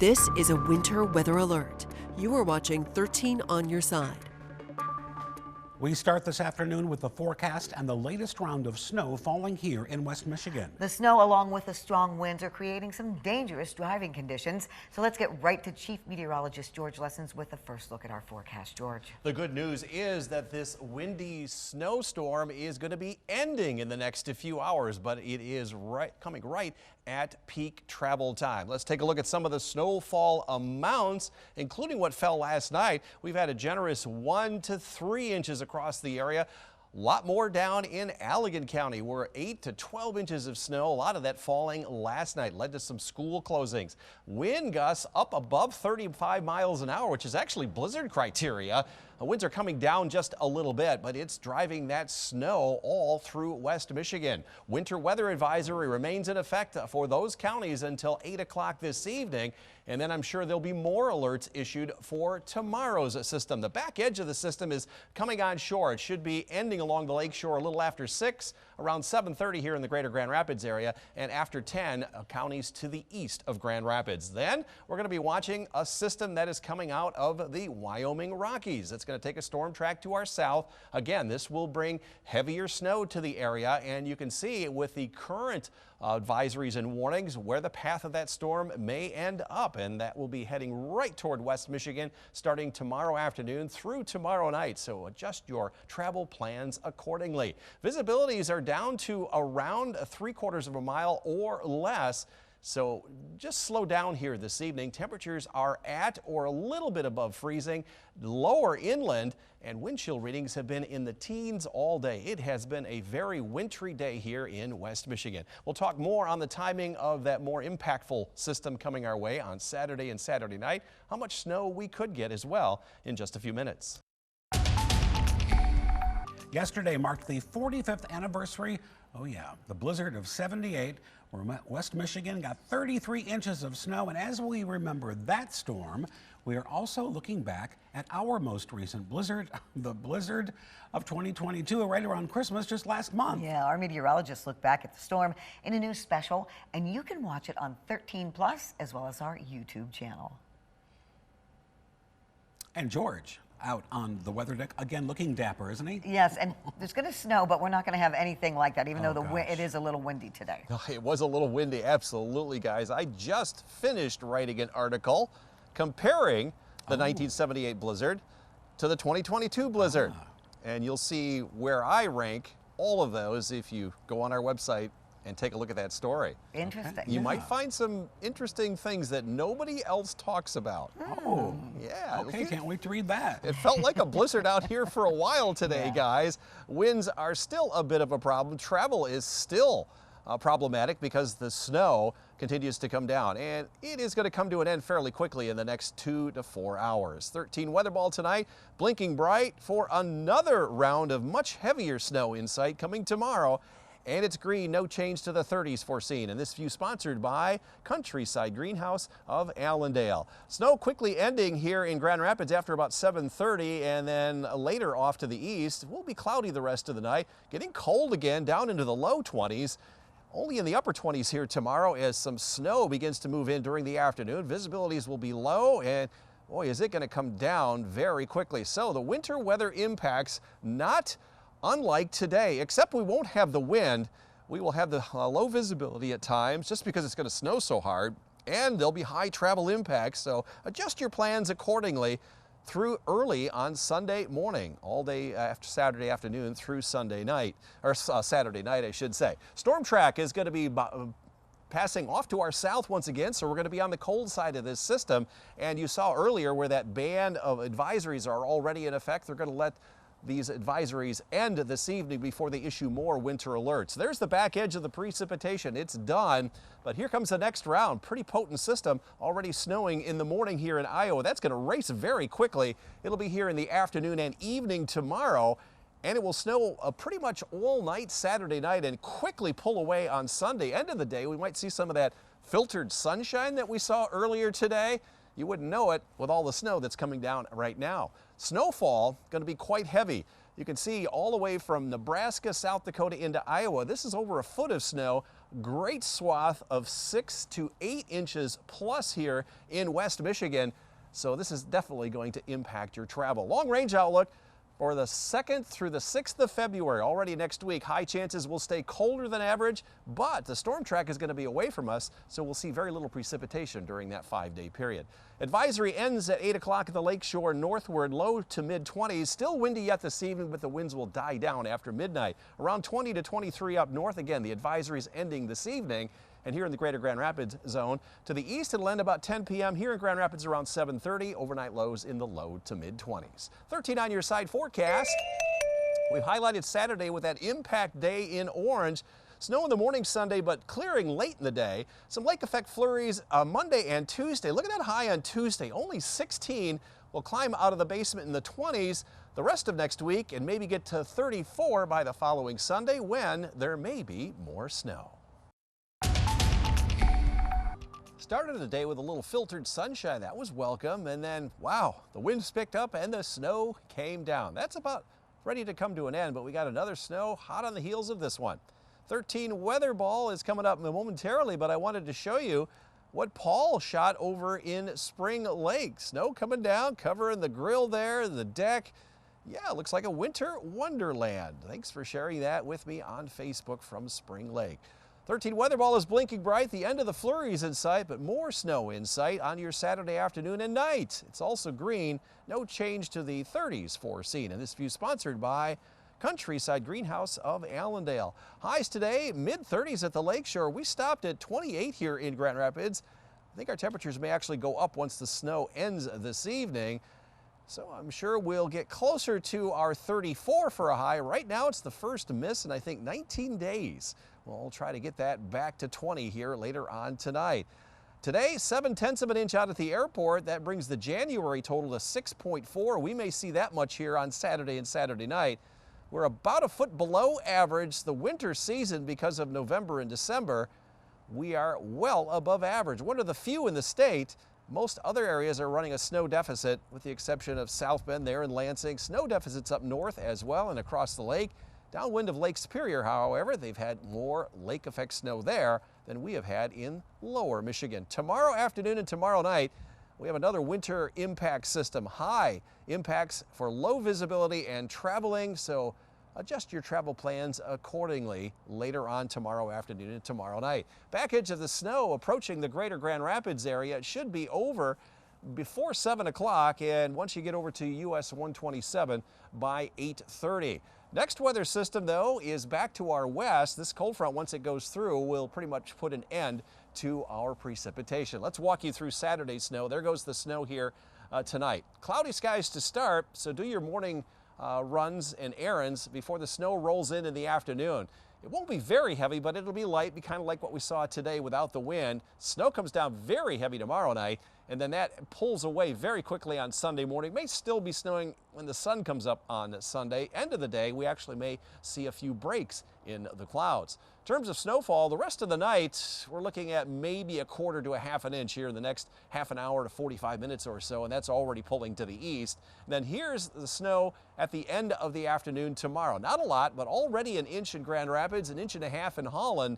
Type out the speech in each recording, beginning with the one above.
This is a winter weather alert. You are watching 13 on your side. We start this afternoon with the forecast and the latest round of snow falling here in West Michigan. The snow, along with the strong winds, are creating some dangerous driving conditions. So let's get right to Chief Meteorologist George Lessons with the first look at our forecast. George. The good news is that this windy snowstorm is going to be ending in the next few hours, but it is coming right at peak travel time. Let's take a look at some of the snowfall amounts, including what fell last night. We've had a generous 1 to 3 inches across the area. A lot more down in Allegan County, where 8 to 12 inches of snow, a lot of that falling last night, led to some school closings. Wind gusts up above 35 miles an hour, which is actually blizzard criteria. The winds are coming down just a little bit, but it's driving that snow all through West Michigan. Winter weather advisory remains in effect for those counties until 8 o'clock this evening. And then I'm sure there'll be more alerts issued for tomorrow's system. The back edge of the system is coming on shore. It should be ending along the lake shore a little after 6, around 7:30 here in the greater Grand Rapids area, and after 10 counties to the east of Grand Rapids. Then we're going to be watching a system that is coming out of the Wyoming Rockies. It's going to take a storm track to our south. Again, this will bring heavier snow to the area, and you can see with the current advisories and warnings where the path of that storm may end up, and that will be heading right toward West Michigan starting tomorrow afternoon through tomorrow night. So adjust your travel plans accordingly. Visibilities are down to around 3/4 of a mile or less. So just slow down here this evening. Temperatures are at or a little bit above freezing, lower inland, and wind chill readings have been in the teens all day. It has been a very wintry day here in West Michigan. We'll talk more on the timing of that more impactful system coming our way on Saturday and Saturday night, how much snow we could get as well in just a few minutes. Yesterday marked the 45th anniversary, the blizzard of '78, where West Michigan got 33 inches of snow. And as we remember that storm, we are also looking back at our most recent blizzard, the blizzard of 2022, right around Christmas, just last month. Yeah, our meteorologists look back at the storm in a new special, and you can watch it on 13 Plus as well as our YouTube channel. And George, out on the weather deck again, looking dapper, isn't he? Yes, and it's going to snow, but we're not going to have anything like that, even though it is a little windy today. It was a little windy, absolutely, guys. I just finished writing an article comparing the 1978 blizzard to the 2022 blizzard. And you'll see where I rank all of those if you go on our website and take a look at that story. Interesting. You might find some interesting things that nobody else talks about. Oh, yeah. Okay, can't wait to read that. It felt like a blizzard out here for a while today, guys. Winds are still a bit of a problem. Travel is still problematic because the snow continues to come down, and it is going to come to an end fairly quickly in the next 2 to 4 hours. 13 weather ball tonight, blinking bright for another round of much heavier snow in sight coming tomorrow. And it's green, no change to the 30s foreseen. And this view sponsored by Countryside Greenhouse of Allendale. Snow quickly ending here in Grand Rapids after about 7:30, and then later off to the east. It will be cloudy the rest of the night, getting cold again down into the low 20s. Only in the upper 20s here tomorrow as some snow begins to move in during the afternoon. Visibilities will be low, and boy, is it going to come down very quickly. So the winter weather impacts not unlike today, except we won't have the wind. We will have the low visibility at times just because it's going to snow so hard, and there'll be high travel impacts. So adjust your plans accordingly through early on Sunday morning, all day after Saturday afternoon through Sunday night, or Saturday night, I should say. Storm track is going to be passing off to our south once again, so we're going to be on the cold side of this system. And you saw earlier where that band of advisories are already in effect. They're going to let these advisories end this evening before they issue more winter alerts. There's the back edge of the precipitation. It's done, but here comes the next round. Pretty potent system already snowing in the morning here in Iowa. That's going to race very quickly. It'll be here in the afternoon and evening tomorrow, and it will snow pretty much all night Saturday night and quickly pull away on Sunday. End of the day, we might see some of that filtered sunshine that we saw earlier today. You wouldn't know it with all the snow that's coming down right now. Snowfall going to be quite heavy. You can see all the way from Nebraska, South Dakota into Iowa. This is over a foot of snow. Great swath of 6 to 8 inches plus here in West Michigan. So this is definitely going to impact your travel. Long range outlook for the 2nd through the 6th of February, already next week. High chances will stay colder than average, but the storm track is going to be away from us, so we'll see very little precipitation during that 5-day period. Advisory ends at 8 o'clock at the lakeshore northward, low to mid-20s. Still windy yet this evening, but the winds will die down after midnight. Around 20 to 23 up north. Again, the advisory is ending this evening. And here in the greater Grand Rapids zone, to the east it'll end about 10 p.m. Here in Grand Rapids around 7:30. Overnight lows in the low to mid-20s. 13 on your side forecast. We've highlighted Saturday with that impact day in orange. Snow in the morning Sunday, but clearing late in the day. Some lake effect flurries Monday and Tuesday. Look at that high on Tuesday, only 16. We'll climb out of the basement in the 20s the rest of next week and maybe get to 34 by the following Sunday when there may be more snow. Started the day with a little filtered sunshine. That was welcome. And then, wow, the winds picked up and the snow came down. That's about ready to come to an end, but we got another snow hot on the heels of this one. 13 weather ball is coming up momentarily, but I wanted to show you what Paul shot over in Spring Lake. Snow coming down, covering the grill there, the deck. Yeah, looks like a winter wonderland. Thanks for sharing that with me on Facebook from Spring Lake. 13 weather ball is blinking bright. The end of the flurries in sight, but more snow in sight on your Saturday afternoon and night. It's also green. No change to the 30s foreseen. And this view sponsored by Countryside Greenhouse of Allendale. Highs today, mid-30s at the lakeshore. We stopped at 28 here in Grand Rapids. I think our temperatures may actually go up once the snow ends this evening. So I'm sure we'll get closer to our 34 for a high. Right now it's the first miss in I think 19 days. We'll try to get that back to 20 here later on tonight. Today, 0.7 of an inch out at the airport. That brings the January total to 6.4. We may see that much here on Saturday and Saturday night. We're about a foot below average the winter season because of November and December. We are well above average. One of the few in the state. Most other areas are running a snow deficit, with the exception of South Bend there in Lansing. Snow deficits up north as well and across the lake. Downwind of Lake Superior, however, they've had more lake effect snow there than we have had in lower Michigan. Tomorrow afternoon and tomorrow night, we have another winter impact system. High impacts for low visibility and traveling, so adjust your travel plans accordingly later on tomorrow afternoon and tomorrow night. Back edge of the snow approaching the greater Grand Rapids area. It should be over before 7 o'clock, and once you get over to US 127 by 8:30. Next weather system, though, is back to our west. This cold front, once it goes through, will pretty much put an end to our precipitation. Let's walk you through Saturday's snow. There goes the snow here tonight. Cloudy skies to start, so do your morning runs and errands before the snow rolls in the afternoon. It won't be very heavy, but it'll be light, be kind of like what we saw today without the wind. Snow comes down very heavy tomorrow night, and then that pulls away very quickly on Sunday morning. May still be snowing when the sun comes up on Sunday. End of the day, we actually may see a few breaks in the clouds. In terms of snowfall, the rest of the night, we're looking at maybe 1/4 to 1/2 inch here in the next half an hour to 45 minutes or so, and that's already pulling to the east. And then here's the snow at the end of the afternoon tomorrow. Not a lot, but already 1 inch in Grand Rapids, 1.5 inches in Holland.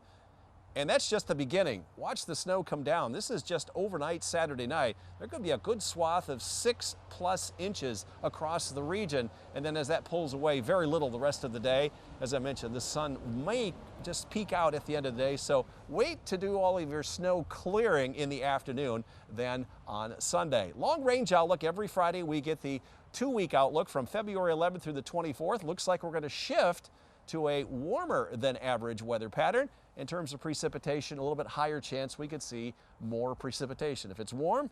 And that's just the beginning. Watch the snow come down. This is just overnight Saturday night. There could be a good swath of 6+ inches across the region. And then as that pulls away, very little the rest of the day. As I mentioned, the sun may just peek out at the end of the day. So wait to do all of your snow clearing in the afternoon then on Sunday. Long range outlook. Every Friday we get the 2-week outlook from February 11th through the 24th. Looks like we're going to shift to a warmer than average weather pattern. In terms of precipitation, a little bit higher chance we could see more precipitation. If it's warm,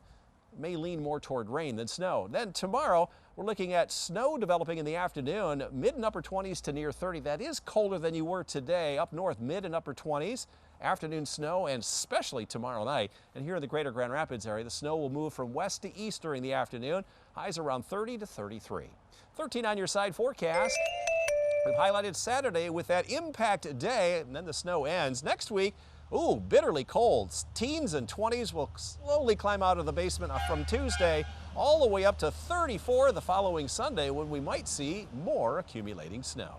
it may lean more toward rain than snow. Then tomorrow, we're looking at snow developing in the afternoon, mid and upper 20s to near 30. That is colder than you were today. Up north, mid and upper 20s. Afternoon snow, and especially tomorrow night. And here in the greater Grand Rapids area, the snow will move from west to east during the afternoon. Highs around 30 to 33. 13 on your side forecast. We've highlighted Saturday with that impact day, and then the snow ends. Next week, bitterly cold. Teens and 20s will slowly climb out of the basement from Tuesday all the way up to 34 the following Sunday when we might see more accumulating snow.